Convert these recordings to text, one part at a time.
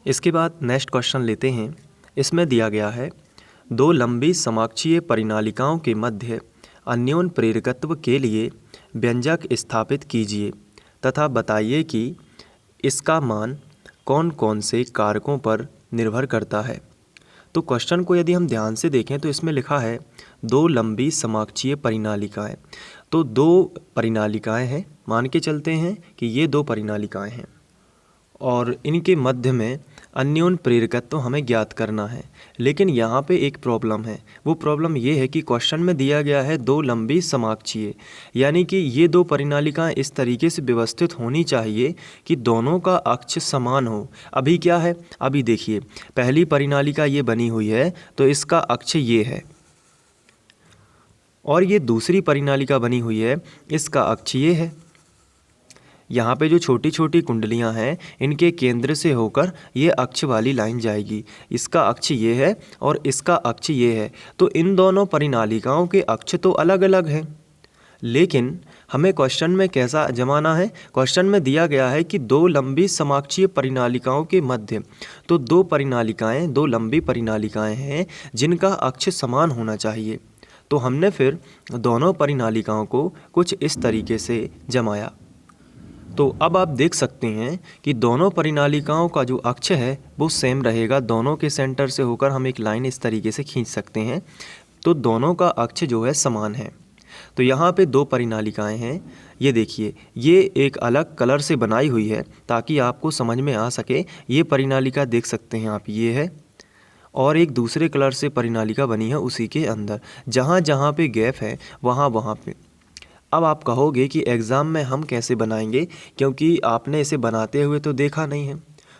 इसके बाद next question लेते हैं। इसमें दिया गया है, दो लंबी समाक्षीय परिनालिकाओं के मध्य अन्योन प्रेरकत्व के लिए व्यंजक स्थापित कीजिए तथा बताइए कि इसका मान कौन कौन से कारकों पर निर्भर करता है। तो क्वेश्चन को यदि हम ध्यान से देखें तो इसमें लिखा है दो लंबी समाक्षीय परिनालिकाएं। तो दो परिनालिकाएं हैं, मान के चलते हैं कि ये दो परिनालिकाएं हैं और इनके मध्य में अन्योन प्रेरकत्व हमें ज्ञात करना है। लेकिन यहाँ पे एक प्रॉब्लम है। वो प्रॉब्लम ये है कि क्वेश्चन में दिया गया है दो लंबी समाक्षीय, यानी कि ये दो परिनालिकाएं इस तरीके से व्यवस्थित होनी चाहिए कि दोनों का अक्ष समान हो। अभी क्या है, अभी देखिए, पहली परिनालिका ये बनी हुई है तो इसका अक्ष ये है और ये दूसरी परिनालिका बनी हुई है, इसका अक्ष ये है। यहाँ पे जो छोटी छोटी कुंडलियाँ हैं इनके केंद्र से होकर ये अक्ष वाली लाइन जाएगी। इसका अक्ष ये है और इसका अक्ष ये है। तो इन दोनों परिनालिकाओं के अक्ष तो अलग अलग हैं, लेकिन हमें क्वेश्चन में कैसा जमाना है। क्वेश्चन में दिया गया है कि दो लंबी समाक्षीय परिनालिकाओं के मध्य, तो दो परिनालिकाएँ, दो लंबी परिनालिकाएँ हैं जिनका अक्ष समान होना चाहिए। तो हमने फिर दोनों परिनालिकाओं को कुछ इस तरीके से जमाया। तो अब आप देख सकते हैं कि दोनों परिनालिकाओं का जो अक्ष है वो सेम रहेगा। दोनों के सेंटर से होकर हम एक लाइन इस तरीके से खींच सकते हैं, तो दोनों का अक्ष जो है समान है। तो यहाँ पे दो परिनालिकाएं हैं, ये देखिए, ये एक अलग कलर से बनाई हुई है ताकि आपको समझ में आ सके। ये परिनालिका देख सकते हैं आप, ये है, और एक दूसरे कलर से परिनालिका बनी है उसी के अंदर। जहाँ जहाँ पे गैप है वहाँ वहाँ पे। अब आप कहोगे कि एग्ज़ाम में हम कैसे बनाएंगे, क्योंकि आपने इसे बनाते हुए तो देखा नहीं है।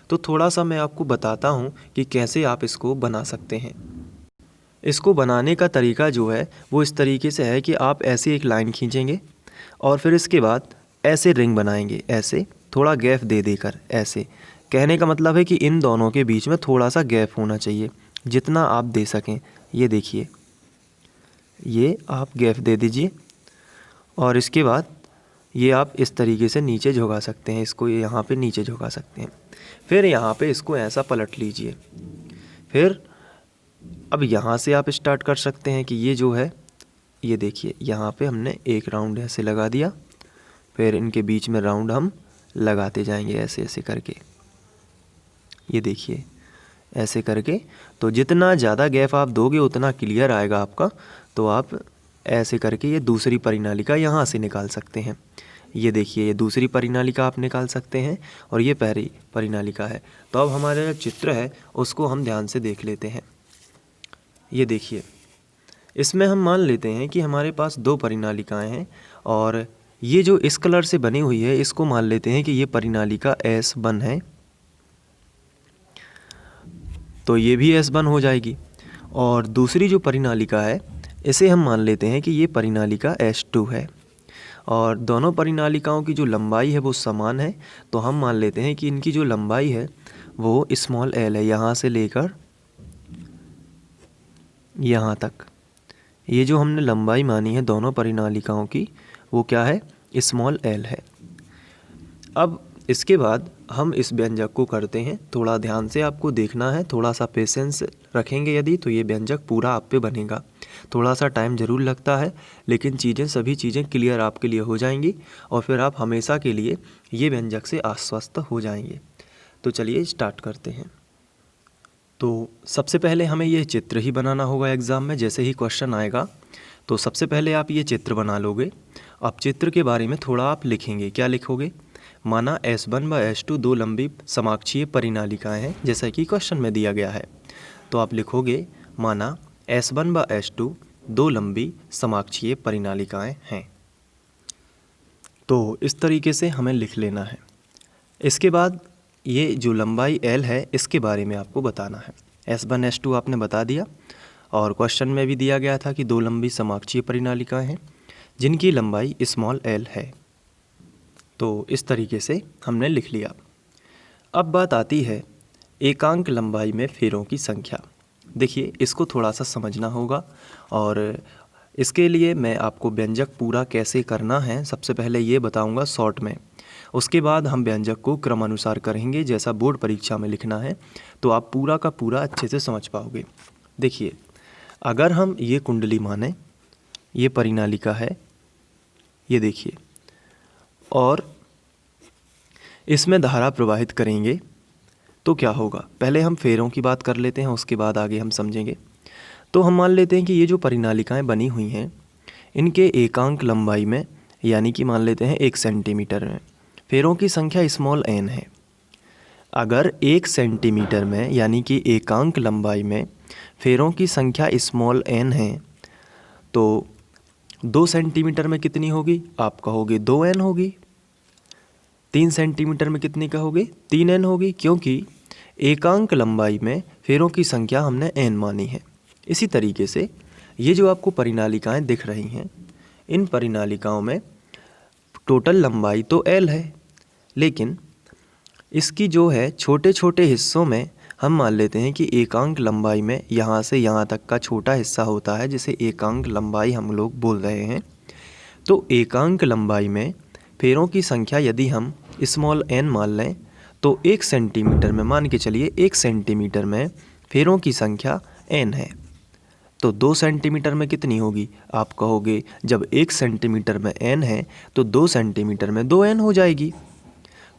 तो थोड़ा सा मैं आपको बताता हूँ कि कैसे आप इसको बना सकते हैं। इसको बनाने का तरीका जो है वो इस तरीके से है कि आप ऐसे एक लाइन खींचेंगे और फिर इसके बाद ऐसे रिंग बनाएंगे, ऐसे थोड़ा गैप दे देकर। ऐसे कहने का मतलब है कि इन दोनों के बीच में थोड़ा सा गैप होना चाहिए, जितना आप दे सकें। ये देखिए, ये आप गैप दे दीजिए और इसके बाद ये आप इस तरीके से नीचे झुका सकते हैं, इसको यहाँ पे नीचे झुका सकते हैं। फिर यहाँ पे इसको ऐसा पलट लीजिए। फिर अब यहाँ से आप स्टार्ट कर सकते हैं कि ये जो है, ये देखिए, यहाँ पे हमने एक राउंड ऐसे लगा दिया, फिर इनके बीच में राउंड हम लगाते जाएंगे ऐसे ऐसे करके। ये देखिए, ऐसे करके। तो जितना ज़्यादा गैप आप दोगे उतना क्लियर आएगा आपका। तो आप ऐसे करके ये दूसरी परिनालिका यहाँ से निकाल सकते हैं। ये देखिए, ये दूसरी परिनालिका आप निकाल सकते हैं और ये पहली परिनालिका है। तो अब हमारा जो चित्र है उसको हम ध्यान से देख लेते हैं। ये देखिए, इसमें हम मान लेते हैं कि हमारे पास दो परिनालिकाएं हैं और ये जो इस कलर से बनी हुई है इसको मान लेते हैं कि ये परिनालिका S1 है, तो ये भी S1 हो जाएगी। और दूसरी जो परिनालिका है इसे हम मान लेते हैं कि ये परिनालिका S2 है और दोनों परिनालिकाओं की जो लंबाई है वो समान है। तो हम मान लेते हैं कि इनकी जो लंबाई है वो स्मॉल l है, यहाँ से लेकर यहाँ तक। ये जो हमने लंबाई मानी है दोनों परिनालिकाओं की वो क्या है, स्मॉल l है। अब इसके बाद हम इस व्यंजक को करते हैं। थोड़ा ध्यान से आपको देखना है, थोड़ा सा पेशेंस रखेंगे यदि तो ये व्यंजक पूरा आप पे बनेगा। थोड़ा सा टाइम ज़रूर लगता है, लेकिन सभी चीज़ें क्लियर आपके लिए हो जाएंगी और फिर आप हमेशा के लिए ये व्यंजक से आश्वस्त हो जाएंगे। तो चलिए स्टार्ट करते हैं। तो सबसे पहले हमें ये चित्र ही बनाना होगा एग्ज़ाम में। जैसे ही क्वेश्चन आएगा तो सबसे पहले आप ये चित्र बना लोगे। अब चित्र के बारे में थोड़ा आप लिखेंगे। क्या लिखोगे, माना S1 व S2 दो लंबी समाक्षीय परिनालिकाएं हैं, जैसा कि क्वेश्चन में दिया गया है। तो आप लिखोगे, माना S1 व S2 दो लंबी समाक्षीय परिनालिकाएं हैं। तो इस तरीके से हमें लिख लेना है। इसके बाद ये जो लंबाई L है इसके बारे में आपको बताना है। S1 S2 आपने बता दिया और क्वेश्चन में भी दिया गया था कि दो लंबी समाक्षीय परिनालिकाएं हैं जिनकी लंबाई स्मॉल l है। तो इस तरीके से हमने लिख लिया। अब बात आती है एकांक लंबाई में फेरों की संख्या। देखिए, इसको थोड़ा सा समझना होगा और इसके लिए मैं आपको व्यंजक पूरा कैसे करना है सबसे पहले ये बताऊंगा शॉर्ट में, उसके बाद हम व्यंजक को क्रमानुसार करेंगे जैसा बोर्ड परीक्षा में लिखना है, तो आप पूरा का पूरा अच्छे से समझ पाओगे। देखिए, अगर हम ये कुंडली माने, ये परिनालिका है, ये देखिए, और इसमें धारा प्रवाहित करेंगे तो क्या होगा। पहले हम फेरों की बात कर लेते हैं, उसके बाद आगे हम समझेंगे। तो हम मान लेते हैं कि ये जो परिनालिकाएं बनी हुई हैं, इनके एकांक लंबाई में, यानी कि मान लेते हैं 1 सेंटीमीटर में, फेरों की संख्या स्मॉल n है। अगर 1 सेंटीमीटर में यानी कि एकांक लंबाई में फेरों की संख्या स्मॉल n है, तो 2 सेंटीमीटर में कितनी होगी? आप कहोगे 2n होगी। 3 सेंटीमीटर में कितनी कहोगे? 3n होगी, क्योंकि एकांक लंबाई में फेरों की संख्या हमने n मानी है। इसी तरीके से ये जो आपको परिनालिकाएं दिख रही हैं, इन परिनालिकाओं में टोटल लंबाई तो l है, लेकिन इसकी जो है छोटे छोटे हिस्सों में हम मान लेते हैं कि एकांक लंबाई में यहाँ से यहाँ तक का छोटा हिस्सा होता है, जिसे एकांक लंबाई हम लोग बोल रहे हैं। तो एकांक लंबाई में फेरों की संख्या यदि हम स्मॉल n मान लें, तो 1 सेंटीमीटर में, मान के चलिए 1 सेंटीमीटर में फेरों की संख्या n है, तो 2 सेंटीमीटर में कितनी होगी? आप कहोगे जब 1 सेंटीमीटर में n है तो 2 सेंटीमीटर में 2n हो जाएगी।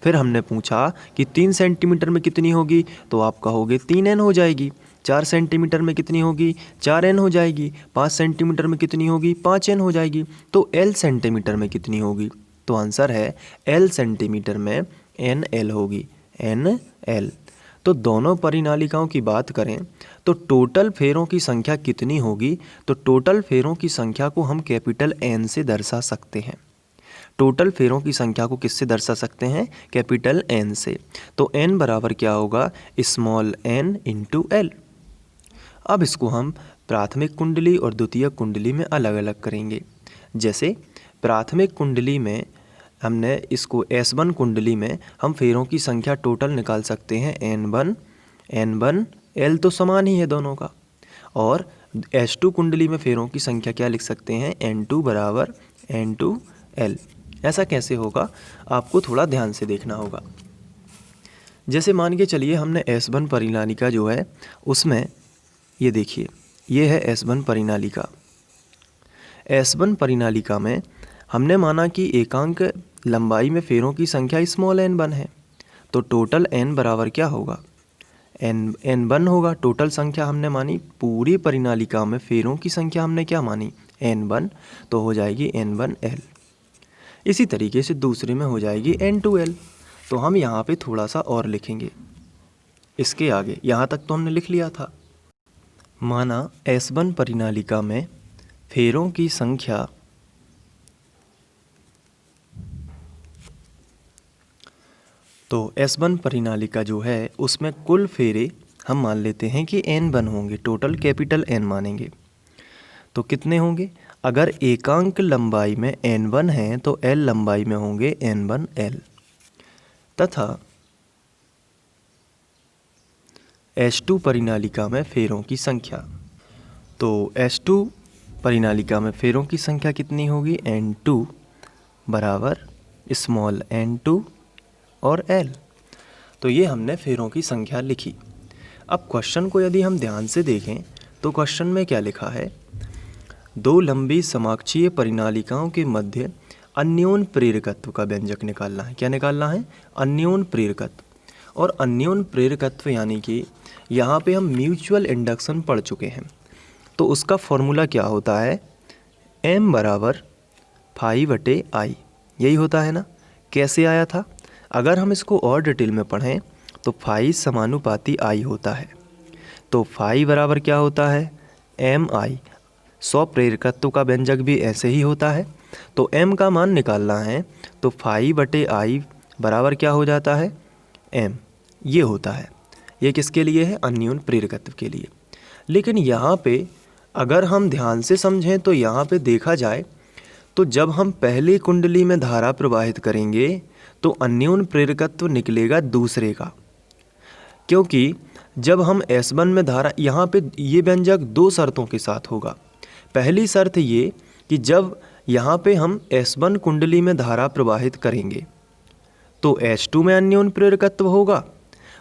फिर हमने पूछा कि 3 सेंटीमीटर में कितनी होगी, तो आप कहोगे 3n हो जाएगी। 4 सेंटीमीटर में कितनी होगी? 4n हो जाएगी। 5 सेंटीमीटर में कितनी होगी? 5n हो जाएगी। तो l सेंटीमीटर में कितनी होगी? तो आंसर है l सेंटीमीटर में nl होगी, nl। तो दोनों परिनालिकाओं की बात करें तो टोटल फेरों की संख्या कितनी होगी? तो टोटल फेरों की संख्या को हम कैपिटल N से दर्शा सकते हैं। टोटल फेरों की संख्या को किससे दर्शा सकते हैं? कैपिटल N से। तो N बराबर क्या होगा? Small n into L। अब इसको हम प्राथमिक कुंडली और द्वितीयक कुंडली में अलग अलग करेंगे। जैसे प्राथमिक कुंडली में हमने इसको S1 कुंडली में हम फेरों की संख्या टोटल निकाल सकते हैं N1 L, तो समान ही है दोनों का। और S2 कुंडली में फेरों की संख्या क्या लिख सकते हैं? N2 बराबर N2 L। ऐसा कैसे होगा? आपको थोड़ा ध्यान से देखना होगा। जैसे मान के चलिए हमने S1 परिनालिका जो है उसमें, ये देखिए, ये है S1 परिनालिका। S1 परिनालिका में हमने माना कि एकांक लंबाई में फेरों की संख्या स्मॉल n1 है, तो टोटल n बराबर क्या होगा? n1 होगा। टोटल संख्या हमने मानी, पूरी परिनालिका में फेरों की संख्या हमने क्या मानी? n1, तो हो जाएगी n1l। इसी तरीके से दूसरे में हो जाएगी n2l। तो हम यहाँ पे थोड़ा सा और लिखेंगे इसके आगे, यहाँ तक तो हमने लिख लिया था। माना S1 परिनालिका में फेरों की संख्या तो S1 परिनालिका जो है उसमें कुल फेरे हम मान लेते हैं कि n1 होंगे, टोटल कैपिटल N मानेंगे। तो कितने होंगे? अगर एकांक लंबाई में n1 है तो l लंबाई में होंगे n1l। तथा S2 परिनालिका में फेरों की संख्या, तो S2 परिनालिका में फेरों की संख्या कितनी होगी? n2 बराबर स्मॉल n2 और l। तो ये हमने फेरों की संख्या लिखी। अब क्वेश्चन को यदि हम ध्यान से देखें तो क्वेश्चन में क्या लिखा है? 2 लंबी समाक्षीय परिनालिकाओं के मध्य अन्योन प्रेरकत्व का व्यंजक निकालना है। क्या निकालना है? अन्योन प्रेरकत्व। और अन्योन प्रेरकत्व यानी कि यहाँ पे हम म्यूचुअल इंडक्शन पढ़ चुके हैं, तो उसका फॉर्मूला क्या होता है? m बराबर φ/I, यही होता है ना। कैसे आया था? अगर हम इसको और डिटेल में पढ़ें तो फाई समानुपाती I होता है। तो फाई बराबर क्या होता है? mi। स्वप्रेरकत्व का व्यंजक भी ऐसे ही होता है। तो m का मान निकालना है तो φ/I बराबर क्या हो जाता है? m। ये होता है। ये किसके लिए है? अन्योन प्रेरकत्व के लिए। लेकिन यहाँ पे अगर हम ध्यान से समझें तो यहाँ पे देखा जाए तो जब हम पहली कुंडली में धारा प्रवाहित करेंगे तो अन्योन प्रेरकत्व निकलेगा दूसरे का, क्योंकि जब हम S1 में धारा, यहाँ पे ये व्यंजक 2 शर्तों के साथ होगा। पहली शर्त ये कि जब यहाँ पे हम S1 कुंडली में धारा प्रवाहित करेंगे तो H2 में अन्योन प्रेरकत्व होगा,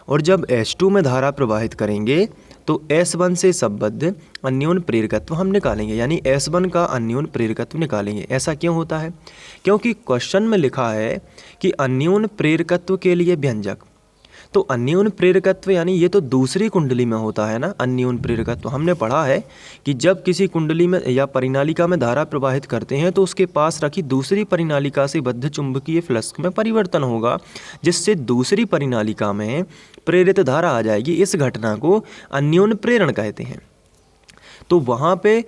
और जब H2 में धारा प्रवाहित करेंगे तो S1 से संबद्ध अन्योन प्रेरकत्व हम निकालेंगे, यानी S1 का अन्योन प्रेरकत्व निकालेंगे। ऐसा क्यों होता है? क्योंकि क्वेश्चन में लिखा है कि अन्योन प्रेरकत्व के लिए व्यंजक, तो अन्योन प्रेरकत्व यानी ये तो दूसरी कुंडली में होता है ना। अन्योन प्रेरकत्व हमने पढ़ा है कि जब किसी कुंडली में या परिनालिका में धारा प्रवाहित करते हैं तो उसके पास रखी दूसरी परिनालिका से बद्ध चुंबकीय फ्लक्स में परिवर्तन होगा, जिससे दूसरी परिनालिका में प्रेरित धारा आ जाएगी। इस घटना को अन्योन प्रेरण कहते हैं। तो वहाँ पे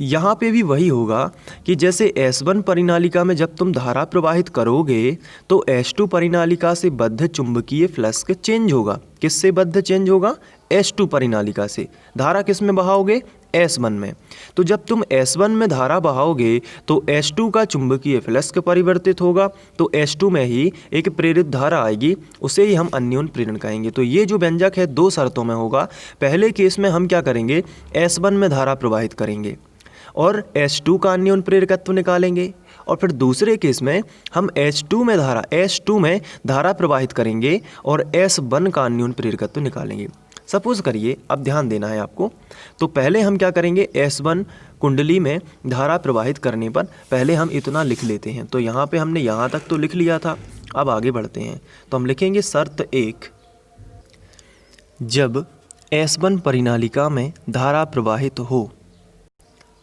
यहाँ पे भी वही होगा कि जैसे S1 परिनालिका में जब तुम धारा प्रवाहित करोगे तो H2 परिनालिका से बद्ध चुंबकीय फ्लक्स चेंज होगा। किससे बद्ध चेंज होगा? H2 परिनालिका से। धारा किस में बहाओगे? S1 में। तो जब तुम S1 में धारा बहाओगे तो H2 का चुंबकीय फ्लक्स परिवर्तित होगा, तो H2 में ही एक प्रेरित धारा आएगी, उसे ही हम अन्योन प्रेरण कहेंगे। तो ये जो व्यंजक है दो शर्तों में होगा। पहले केस में हम क्या करेंगे? S1 में धारा प्रवाहित करेंगे और H2 का अन्योन प्रेरकत्व निकालेंगे, और फिर दूसरे केस में हम H2 में धारा प्रवाहित करेंगे और S1 का अन्योन प्रेरकत्व निकालेंगे। सपोज करिए, अब ध्यान देना है आपको, तो पहले हम क्या करेंगे? S1 कुंडली में धारा प्रवाहित करने पर पहले हम इतना लिख लेते हैं। तो यहाँ पे हमने यहाँ तक तो लिख लिया था, अब आगे बढ़ते हैं। तो हम लिखेंगे शर्त 1, जब S1 परिनालिका में धारा प्रवाहित हो,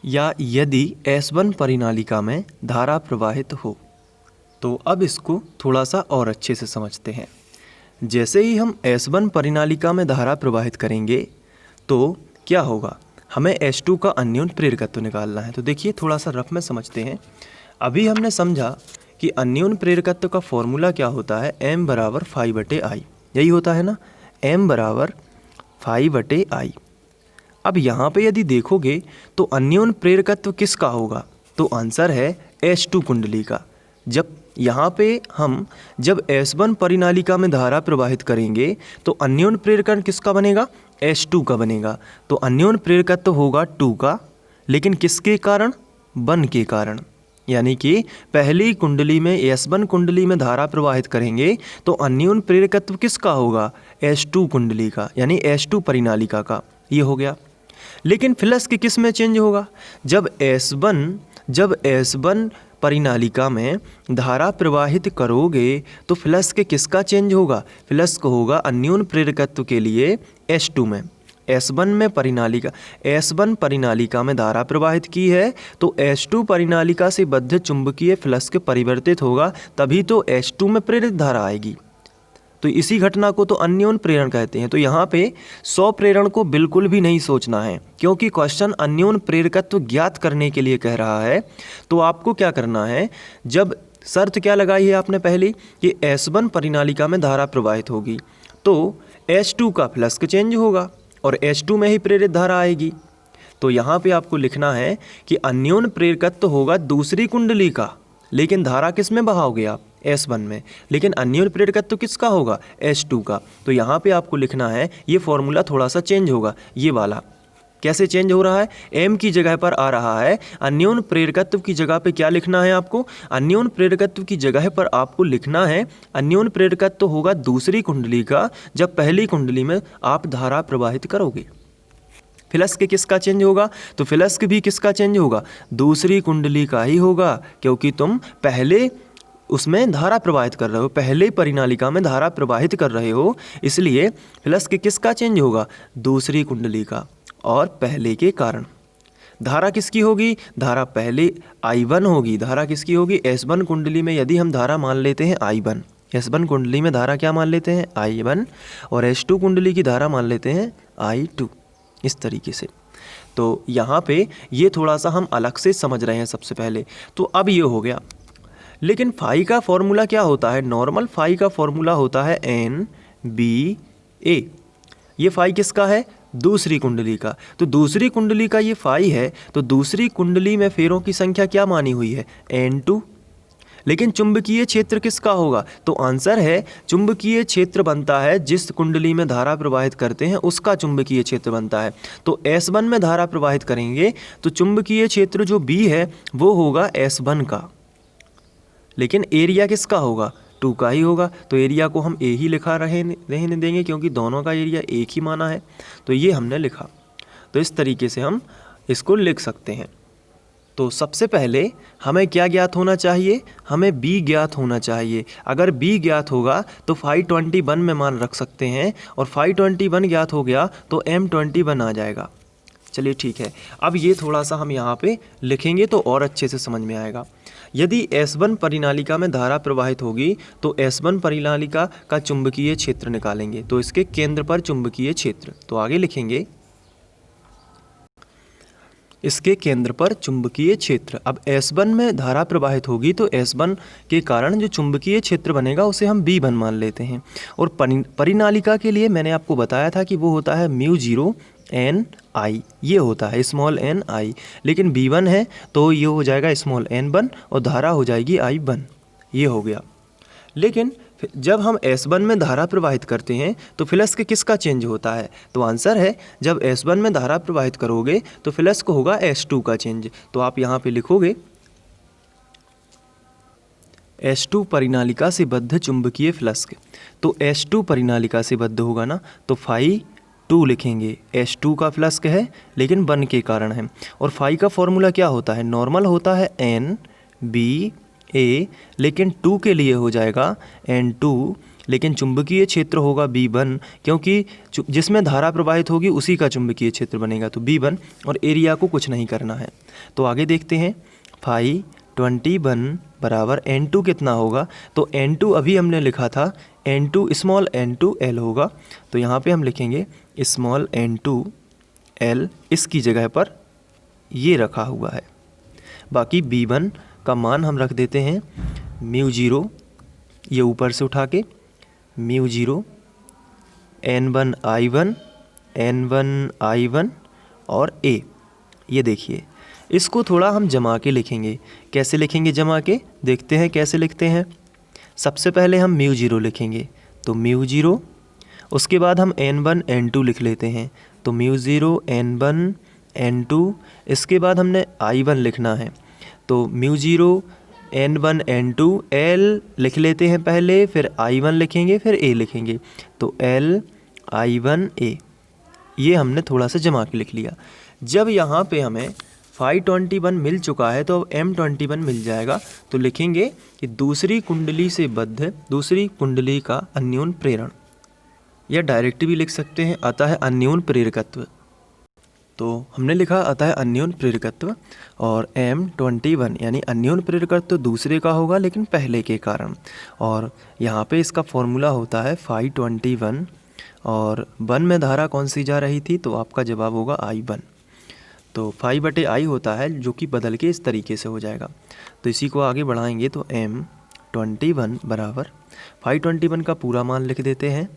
या यदि S1 परिनालिका में धारा प्रवाहित हो। तो अब इसको थोड़ा सा और अच्छे से समझते हैं। जैसे ही हम S1 परिनालिका में धारा प्रवाहित करेंगे तो क्या होगा? हमें H2 का अन्योन प्रेरकत्व निकालना है। तो देखिए थोड़ा सा रफ में समझते हैं। अभी हमने समझा कि अन्योन प्रेरकत्व का फॉर्मूला क्या होता है? M बराबर φ/I, यही होता है ना, M बराबर φ/I। अब यहाँ पे यदि देखोगे तो अन्योन प्रेरकत्व किसका होगा? तो आंसर है H2 कुंडली का। जब यहाँ पे हम जब S1 परिनालिका में धारा प्रवाहित करेंगे तो अन्योन प्रेरकण किसका बनेगा? H2 का बनेगा। तो अन्योन प्रेरकत्व होगा 2 का, लेकिन किसके कारण? 1 के कारण। यानी कि पहली कुंडली में S1 कुंडली में धारा प्रवाहित करेंगे तो अन्योन प्रेरकत्व किसका होगा? H2 कुंडली का, यानी H2 परिनालिका का। ये हो गया। लेकिन फ्लक्स किस में चेंज होगा? जब S1 परिनालिका में धारा प्रवाहित करोगे तो फ्लक्स किसका चेंज होगा? फ्लक्स होगा अन्योन प्रेरकत्व के लिए H2 में। S1 परिनालिका में धारा प्रवाहित की है तो H2 परिनालिका से बद्ध चुंबकीय फ्लक्स परिवर्तित होगा, तभी तो H2 में प्रेरित धारा आएगी। तो इसी घटना को तो अन्योन प्रेरण कहते हैं। तो यहाँ पे 100 प्रेरण को बिल्कुल भी नहीं सोचना है, क्योंकि क्वेश्चन अन्योन प्रेरकत्व ज्ञात करने के लिए कह रहा है। तो आपको क्या करना है? जब शर्त क्या लगाई है आपने पहले कि S1 परिनालिका में धारा प्रवाहित होगी तो H2 का फ्लक्स चेंज होगा और H2 में ही प्रेरित धारा आएगी। तो यहाँ पे आपको लिखना है कि अन्योन प्रेरकत्व होगा दूसरी कुंडली का, लेकिन धारा किस में बहाओगे आप? S1 में। लेकिन अन्योन प्रेरकत्व किसका होगा? H2 का। तो यहाँ पे आपको लिखना है, ये फॉर्मूला थोड़ा सा चेंज होगा। ये वाला कैसे चेंज हो रहा है? M की जगह पर आ रहा है अन्योन प्रेरकत्व की जगह पे क्या लिखना है आपको? अन्योन प्रेरकत्व की जगह पर आपको लिखना है अन्योन प्रेरकत्व होगा दूसरी कुंडली का, जब पहली कुंडली में आप धारा प्रवाहित करोगे। फ्लक्स किसका चेंज होगा? तो फ्लक्स भी किसका चेंज होगा? दूसरी कुंडली का ही होगा, क्योंकि तुम पहले उसमें धारा प्रवाहित कर रहे हो, पहले परिनालिका में धारा प्रवाहित कर रहे हो, इसलिए फ्लक्स किसका चेंज होगा? दूसरी कुंडली का। और पहले के कारण धारा किसकी होगी? धारा पहले I1 होगी। धारा किसकी होगी? S1 कुंडली में यदि हम धारा मान लेते हैं I1, S1 कुंडली में धारा क्या मान लेते हैं? I1, और H2 कुंडली की धारा मान लेते हैं I2, इस तरीके से। तो यहाँ पे ये थोड़ा सा हम अलग से समझ रहे हैं सबसे पहले। तो अब ये हो गया। लेकिन फाई का फॉर्मूला क्या होता है? नॉर्मल फाई का फॉर्मूला होता है NBA। ये फाई किसका है? दूसरी कुंडली का। तो दूसरी कुंडली का ये फाई है, तो दूसरी कुंडली में फेरों की संख्या क्या मानी हुई है? N2। लेकिन चुंबकीय क्षेत्र किसका होगा? तो आंसर है चुंबकीय क्षेत्र बनता है जिस कुंडली में धारा प्रवाहित करते हैं उसका चुंबकीय क्षेत्र बनता है। तो S1 में धारा प्रवाहित करेंगे तो चुंबकीय क्षेत्र जो B है वो होगा S1 का, लेकिन एरिया किसका होगा? 2 का ही होगा। तो एरिया को हम ए ही लिखा रहने देंगे क्योंकि दोनों का एरिया एक ही माना है। तो ये हमने लिखा। तो इस तरीके से हम इसको लिख सकते हैं। तो सबसे पहले हमें क्या ज्ञात होना चाहिए, हमें b ज्ञात होना चाहिए। अगर b ज्ञात होगा तो 521 में मान रख सकते हैं, और 521 ज्ञात हो गया तो M21 आ जाएगा। चलिए ठीक है, अब ये थोड़ा सा हम यहाँ पे लिखेंगे तो और अच्छे से समझ में आएगा। यदि S1 परिनालिका में धारा प्रवाहित होगी तो S1 परिनालिका का चुंबकीय क्षेत्र निकालेंगे। तो इसके केंद्र पर चुंबकीय क्षेत्र, तो आगे लिखेंगे इसके केंद्र पर चुंबकीय क्षेत्र। अब S1 में धारा प्रवाहित होगी तो S1 के कारण जो चुंबकीय क्षेत्र बनेगा उसे हम B1 मान लेते हैं। और परिनालिका के लिए मैंने आपको बताया था कि वो होता है μ0 n I, ये होता है स्मॉल n I, लेकिन B1 है तो ये हो जाएगा स्मॉल n1 और धारा हो जाएगी I1। ये हो गया। लेकिन जब हम S1 में धारा प्रवाहित करते हैं तो फ्लक्स किसका चेंज होता है, तो आंसर है जब S1 में धारा प्रवाहित करोगे तो फ्लक्स को होगा S2 का चेंज। तो आप यहाँ पे लिखोगे S2 परिनालिका से बद्ध चुंबकीय फ्लक्स। तो S2 परिनालिका से बद्ध होगा ना, तो फाई 2 लिखेंगे। S2 का फ्लक्स है लेकिन 1 के कारण है। और फाई का फॉर्मूला क्या होता है, नॉर्मल होता है NB A, लेकिन 2 के लिए हो जाएगा N2, लेकिन चुंबकीय क्षेत्र होगा B1 क्योंकि जिसमें धारा प्रवाहित होगी उसी का चुंबकीय क्षेत्र बनेगा, तो B1, और एरिया को कुछ नहीं करना है। तो आगे देखते हैं, 521 बराबर N2 कितना होगा, तो N2 अभी हमने लिखा था N2 स्मॉल n2 L होगा। तो यहाँ पे हम लिखेंगे स्मॉल n2 L, इसकी जगह पर ये रखा हुआ है। बाकी B1 का मान हम रख देते हैं μ0, ये ऊपर से उठा के μ0 n1 I1 और A। ये देखिए, इसको थोड़ा हम जमा के लिखेंगे। कैसे लिखेंगे जमा के, देखते हैं कैसे लिखते हैं। सबसे पहले हम μ0 लिखेंगे, तो μ0, उसके बाद हम n1 n2 लिख लेते हैं, तो μ0 n1 n2, इसके बाद हमने I1 लिखना है, तो μ0 n1 n2 L लिख लेते हैं पहले, फिर I1 लिखेंगे, फिर A लिखेंगे, तो L I1 A। ये हमने थोड़ा सा जमा के लिख लिया। जब यहाँ पे हमें 521 मिल चुका है तो अब M21 मिल जाएगा। तो लिखेंगे कि दूसरी कुंडली से बद्ध दूसरी कुंडली का अन्योन प्रेरण, या डायरेक्ट भी लिख सकते हैं अतः अन्योन प्रेरकत्व। तो हमने लिखा अतः अन्योन प्रेरकत्व, और M21 यानी अन्योन प्रेरकत्व दूसरे का होगा लेकिन पहले के कारण। और यहाँ पे इसका फॉर्मूला होता है 521, और 1 में धारा कौन सी जा रही थी, तो आपका जवाब होगा I1। तो 5/I होता है, जो कि बदल के इस तरीके से हो जाएगा। तो इसी को आगे बढ़ाएंगे तो M21 बराबर 521 का पूरा मान लिख देते हैं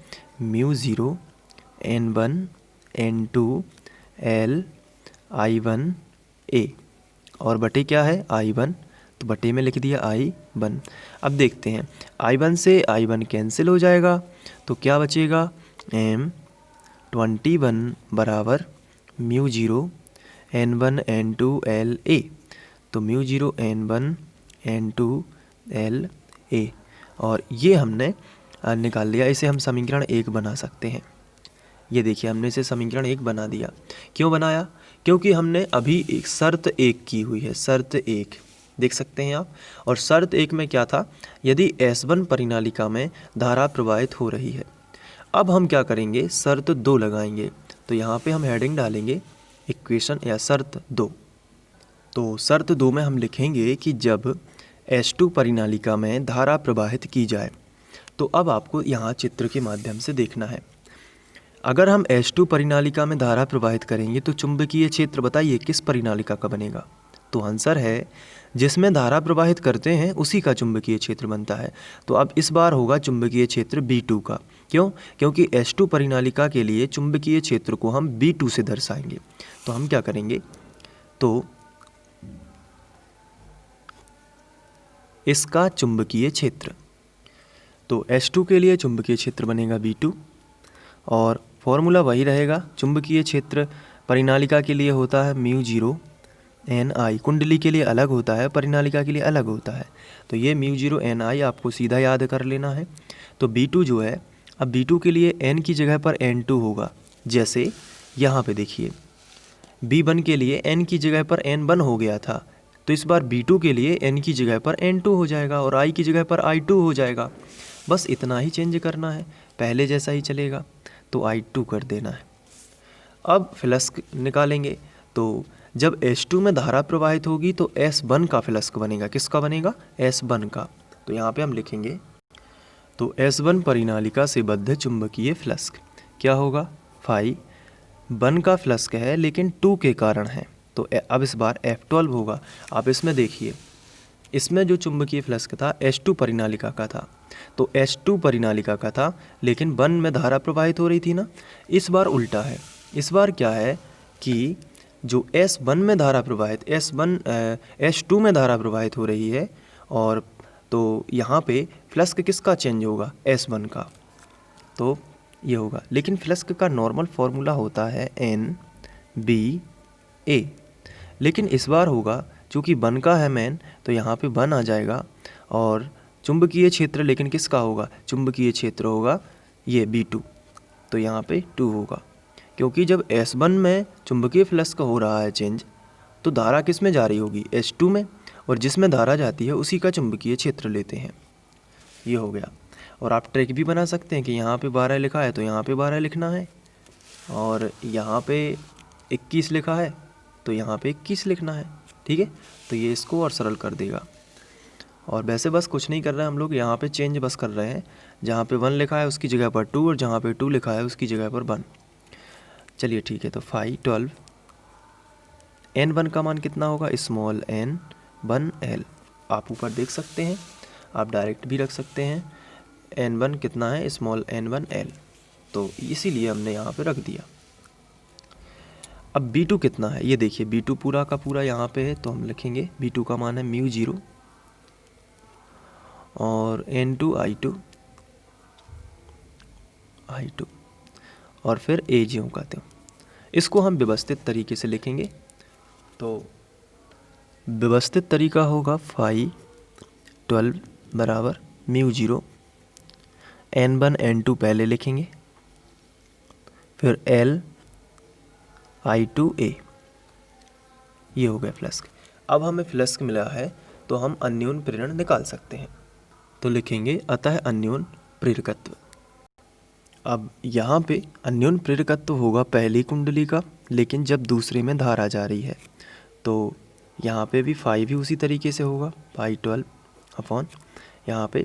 μ0 n1 n2 L I1 A, और बटे क्या है I1, तो बटे में लिख दिया I1। अब देखते हैं, I1 से I1 कैंसिल हो जाएगा, तो क्या बचेगा, M21 बराबर μ0 n1 n2 L A। तो μ0 n1 n2 L A, और ये हमने निकाल लिया। इसे हम समीकरण 1 बना सकते हैं। ये देखिए, हमने इसे समीकरण 1 बना दिया। क्यों बनाया, क्योंकि हमने अभी एक शर्त 1 की हुई है, शर्त 1 देख सकते हैं आप। और शर्त 1 में क्या था, यदि S1 परिनालिका में धारा प्रवाहित हो रही है। अब हम क्या करेंगे, शर्त 2 लगाएंगे। तो यहाँ पे हम हेडिंग डालेंगे इक्वेशन या शर्त 2। तो शर्त 2 में हम लिखेंगे कि जब S2 परिनालिका में धारा प्रवाहित की जाए, तो अब आपको यहाँ चित्र के माध्यम से देखना है। अगर हम S2 परिनालिका में धारा प्रवाहित करेंगे तो चुंबकीय क्षेत्र बताइए किस परिनालिका का बनेगा, तो आंसर है जिसमें धारा प्रवाहित करते हैं उसी का चुंबकीय क्षेत्र बनता है। तो अब इस बार होगा चुंबकीय क्षेत्र B2 का। क्यों, क्योंकि S2 परिनालिका के लिए चुंबकीय क्षेत्र को हम B2 से दर्शाएंगे। तो हम क्या करेंगे, तो इसका चुंबकीय क्षेत्र, तो S2 के लिए चुंबकीय क्षेत्र बनेगा B2, और फॉर्मूला वही रहेगा। चुंबकीय क्षेत्र परिनालिका के लिए होता है μ0 Ni कुंडली के लिए अलग होता है, परिनालिका के लिए अलग होता है। तो ये μ0 Ni आपको सीधा याद कर लेना है। तो B2 जो है, अब B2 के लिए N की जगह पर N2 होगा। जैसे यहाँ पे देखिए B1 के लिए N की जगह पर N1 हो गया था, तो इस बार B2 के लिए N की जगह पर N2 हो जाएगा और I की जगह पर I2 हो जाएगा। बस इतना ही चेंज करना है, पहले जैसा ही चलेगा, तो I2 कर देना है। अब फ्लक्स निकालेंगे, तो जब H2 में धारा प्रवाहित होगी तो S1 का फ्लक्स बनेगा। किसका बनेगा? S1 का। तो यहाँ पे हम लिखेंगे, तो S1 परिनालिका से बद्ध चुंबकीय फ्लक्स क्या होगा? फाई 1 का फ्लक्स है लेकिन 2 के कारण है, तो अब इस बार F12 होगा। आप इसमें देखिए, इसमें जो चुंबकीय फ्लक्स था H2 परिनालिका का था, तो H2 परिनालिका का था लेकिन 1 में धारा प्रवाहित हो रही थी ना। इस बार उल्टा है, इस बार क्या है कि जो S1 में धारा प्रवाहित H2 में धारा प्रवाहित हो रही है, और तो यहाँ पे फ्लक्स किसका चेंज होगा? S1 का। तो ये होगा, लेकिन फ्लक्स का नॉर्मल फॉर्मूला होता है NBA, लेकिन इस बार होगा चूँकि 1 का है मेन, तो यहाँ पे 1 आ जाएगा, और चुंबकीय क्षेत्र लेकिन किसका होगा? चुंबकीय क्षेत्र होगा ये B2, तो यहाँ पे 2 होगा, क्योंकि जब S1 में चुंबकीय फ्लक्स का हो रहा है चेंज, तो धारा किस में जा रही होगी? H2 में, और जिसमें धारा जाती है उसी का चुंबकीय क्षेत्र लेते हैं। ये हो गया। और आप ट्रिक भी बना सकते हैं कि यहाँ पे 12 लिखा है तो यहाँ पे 12 लिखना है, और यहाँ पे 21 लिखा है तो यहाँ पे 21 लिखना है। ठीक है, तो ये इसको और सरल कर देगा। और वैसे बस कुछ नहीं कर रहे हैं हम लोग, यहाँ पे चेंज बस कर रहे हैं, जहाँ पे 1 लिखा है उसकी जगह पर 2, और जहाँ पे 2 लिखा है उसकी जगह पर 1। चलिए ठीक है, तो फाई 12 N1 का मान कितना होगा? Small n1l। आप ऊपर देख सकते हैं, आप डायरेक्ट भी रख सकते हैं। N1 कितना है? स्मॉल n1l, तो इसीलिए हमने यहाँ पे रख दिया। अब B2 कितना है ये देखिए, B2 पूरा का पूरा यहाँ पे है, तो हम लिखेंगे B2 का मान है μ0 और N2 I2 और फिर A ज्यों का त्यों। इसको हम व्यवस्थित तरीके से लिखेंगे, तो व्यवस्थित तरीका होगा फाई 12 बराबर μ0 N1 N2 पहले लिखेंगे, फिर L I2A। ये हो गया फ्लक्स। अब हमें फ्लक्स मिला है तो हम अन्योन प्रेरण निकाल सकते हैं, तो लिखेंगे अतः अन्योन प्रेरकत्व। अब यहाँ पे अन्योन प्रेरकत्व होगा पहली कुंडली का, लेकिन जब दूसरे में धारा जा रही है, तो यहाँ पे भी फाई भी उसी तरीके से होगा, फाई 12 अपॉन यहाँ पे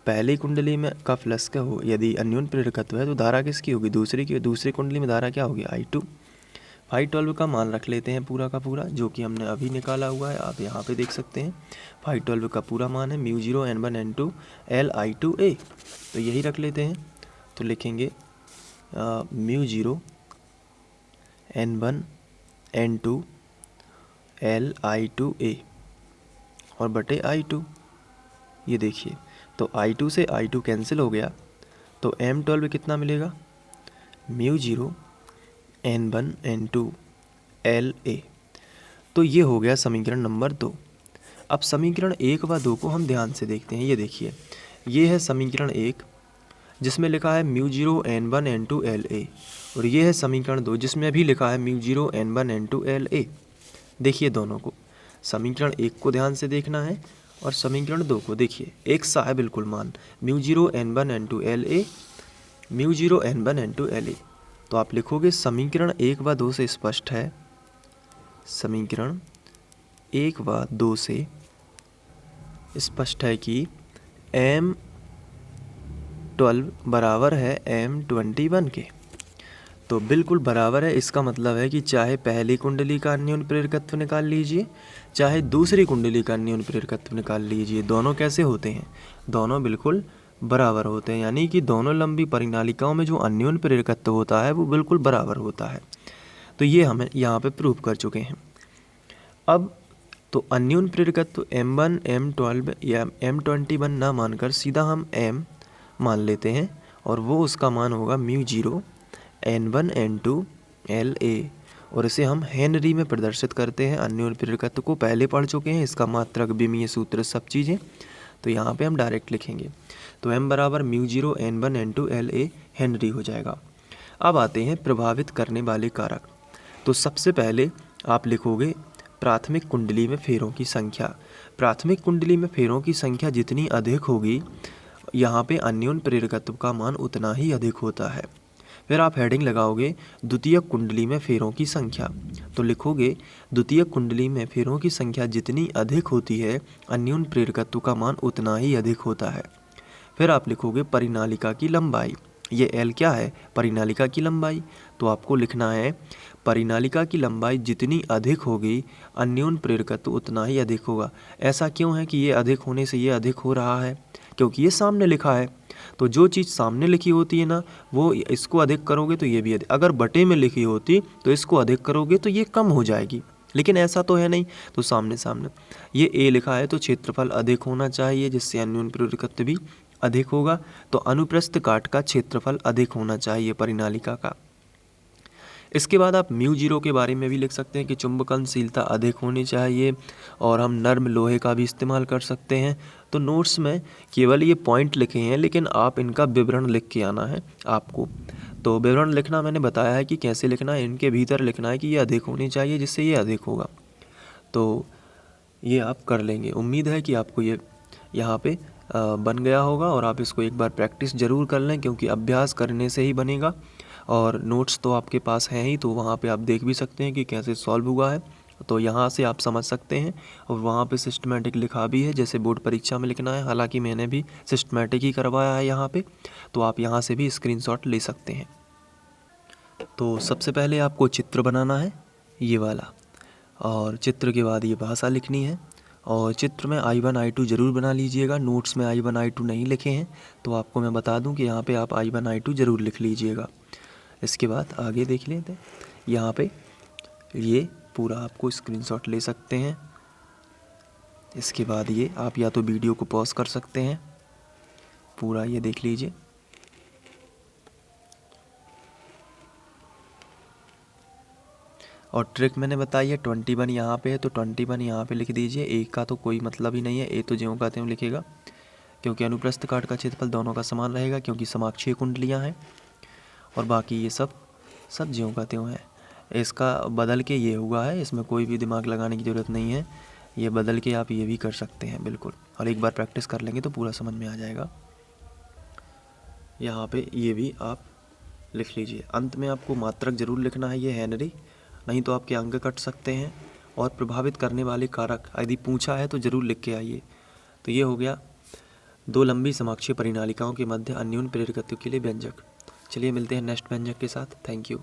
पहली कुंडली में का फ्लक्स का हो, यदि अन्योन प्रेरकत्व है तो धारा किसकी होगी? दूसरी की। दूसरी कुंडली में धारा क्या होगी? I2। फाई 12 का मान रख लेते हैं पूरा का पूरा, जो कि हमने अभी निकाला हुआ है, आप यहाँ पे देख सकते हैं। फाई 12 का पूरा मान है μ0 N1 N2 L I2A, तो यही रख लेते हैं। तो लिखेंगे μ0 N1 N2 L I2A और बटे I2। ये देखिए, तो I2 से I2 कैंसिल हो गया, तो M12 कितना मिलेगा? μ0 N1 N2 LA। तो ये हो गया समीकरण नंबर 2। अब समीकरण 1 व 2 को हम ध्यान से देखते हैं। ये देखिए, ये है समीकरण 1 जिसमें लिखा है μ0 N1 N2 LA, और ये है समीकरण 2 जिसमें भी लिखा है μ0 N1 N2 LA। देखिए दोनों को, समीकरण 1 को ध्यान से देखना है और समीकरण 2 को देखिए, एक सा है बिल्कुल मान, μ0 N1 N2 LA μ0 N1 N2 LA। तो आप लिखोगे समीकरण 1 व 2 से स्पष्ट है, समीकरण 1 व 2 से स्पष्ट है कि M12 बराबर है M21 के। तो बिल्कुल बराबर है, इसका मतलब है कि चाहे पहली कुंडली का अन्योन प्रेरकत्व निकाल लीजिए, चाहे दूसरी कुंडली का अन्योन प्रेरकत्व निकाल लीजिए, दोनों कैसे होते हैं? दोनों बिल्कुल बराबर होते हैं, यानी कि दोनों लंबी परिनालिकाओं में जो अन्योन प्रेरकत्व होता है वो बिल्कुल बराबर होता है। तो ये हमें यहाँ पे प्रूव कर चुके हैं। अब तो अन्योन प्रेरकत्व M1 M12 या M21 ना मानकर सीधा हम M मान लेते हैं, और वो उसका मान होगा μ0 N1 N2 LA, और इसे हम हेनरी में प्रदर्शित करते हैं। अन्योन्य प्रेरकत्व को पहले पढ़ चुके हैं, इसका मात्रक, विमीय सूत्र, सब चीज़ें। तो यहाँ पे हम डायरेक्ट लिखेंगे, तो m बराबर μ0 n1 n2 LA हेनरी हो जाएगा। अब आते हैं प्रभावित करने वाले कारक। तो सबसे पहले आप लिखोगे प्राथमिक कुंडली में फेरों की संख्या। प्राथमिक कुंडली में फेरों की संख्या जितनी अधिक होगी, यहाँ पे अन्योन्य प्रेरकत्व का मान उतना ही अधिक होता है। फिर आप हेडिंग लगाओगे द्वितीयक कुंडली में फेरों की संख्या। तो लिखोगे द्वितीयक कुंडली में फेरों की संख्या जितनी अधिक होती है, अन्योन्य प्रेरकत्व का मान उतना ही अधिक होता है। फिर आप लिखोगे परिनालिका की लंबाई। ये L क्या है? परिनालिका की लंबाई। तो आपको लिखना है परिनालिका की लंबाई जितनी अधिक होगी, अन्योन्य प्रेरकत्व उतना ही अधिक होगा। ऐसा क्यों है कि ये अधिक होने से ये अधिक हो रहा है? क्योंकि ये सामने लिखा है। तो जो चीज़ सामने लिखी होती है ना, वो इसको अधिक करोगे तो ये भी अधिक, अगर बटे में लिखी होती तो इसको अधिक करोगे तो ये कम हो जाएगी, लेकिन ऐसा तो है नहीं। तो सामने सामने ये A लिखा है, तो क्षेत्रफल अधिक होना चाहिए, जिससे अन्योन्य प्रेरकत्व भी अधिक होगा। तो अनुप्रस्थ काट का क्षेत्रफल अधिक होना चाहिए परिनालिका का। इसके बाद आप μ0 के बारे में भी लिख सकते हैं कि चुंबकनशीलता अधिक होनी चाहिए, और हम नर्म लोहे का भी इस्तेमाल कर सकते हैं। तो नोट्स में केवल ये पॉइंट लिखे हैं, लेकिन आप इनका विवरण लिख के आना है आपको। तो विवरण लिखना मैंने बताया है कि कैसे लिखना है, इनके भीतर लिखना है कि ये अधिक होनी चाहिए, जिससे ये अधिक होगा। तो ये आप कर लेंगे। उम्मीद है कि आपको ये यहाँ पे बन गया होगा, और आप इसको एक बार प्रैक्टिस ज़रूर कर लें, क्योंकि अभ्यास करने से ही बनेगा। और नोट्स तो आपके पास हैं ही, तो वहाँ पे आप देख भी सकते हैं कि कैसे सॉल्व हुआ है। तो यहाँ से आप समझ सकते हैं, और वहाँ पे सिस्टमेटिक लिखा भी है, जैसे बोर्ड परीक्षा में लिखना है। हालांकि मैंने भी सिस्टमेटिक ही करवाया है यहाँ पे, तो आप यहाँ से भी स्क्रीनशॉट ले सकते हैं। तो सबसे पहले आपको चित्र बनाना है, ये वाला, और चित्र के बाद ये भाषा लिखनी है। और चित्र में I1 I2 ज़रूर बना लीजिएगा। नोट्स में I1 I2 नहीं लिखे हैं, तो आपको मैं बता दूं कि यहाँ पे आप I1 I2 ज़रूर लिख लीजिएगा। इसके बाद आगे देख लेते हैं, यहाँ पे ये पूरा आपको स्क्रीनशॉट ले सकते हैं। इसके बाद ये आप या तो वीडियो को पॉज कर सकते हैं, पूरा ये देख लीजिए। और ट्रिक मैंने बताई है, 21 यहाँ पे है, तो 21 यहाँ पे लिख दीजिए। एक का तो कोई मतलब ही नहीं है, ए तो ज्यों का त्यों लिखेगा, क्योंकि अनुप्रस्थ काट का क्षेत्रफल दोनों का समान रहेगा, क्योंकि समाक्षीय कुंडलियाँ हैं। और बाकी ये सब ज्यों का त्यों है। इसका बदल के ये हुआ है, इसमें कोई भी दिमाग लगाने की ज़रूरत नहीं है। ये बदल के आप ये भी कर सकते हैं बिल्कुल, और एक बार प्रैक्टिस कर लेंगे तो पूरा समझ में आ जाएगा। यहाँ पे ये भी आप लिख लीजिए। अंत में आपको मात्रक ज़रूर लिखना है, ये हेनरी, नहीं तो आपके अंक कट सकते हैं। और प्रभावित करने वाले कारक यदि पूछा है तो ज़रूर लिख के आइए। तो ये हो गया 2 लंबी समाक्षीय परिनालिकाओं के मध्य अन्योन्य प्रेरकत्व के लिए व्यंजक। चलिए मिलते हैं नेक्स्ट व्यंजक के साथ। Thank you.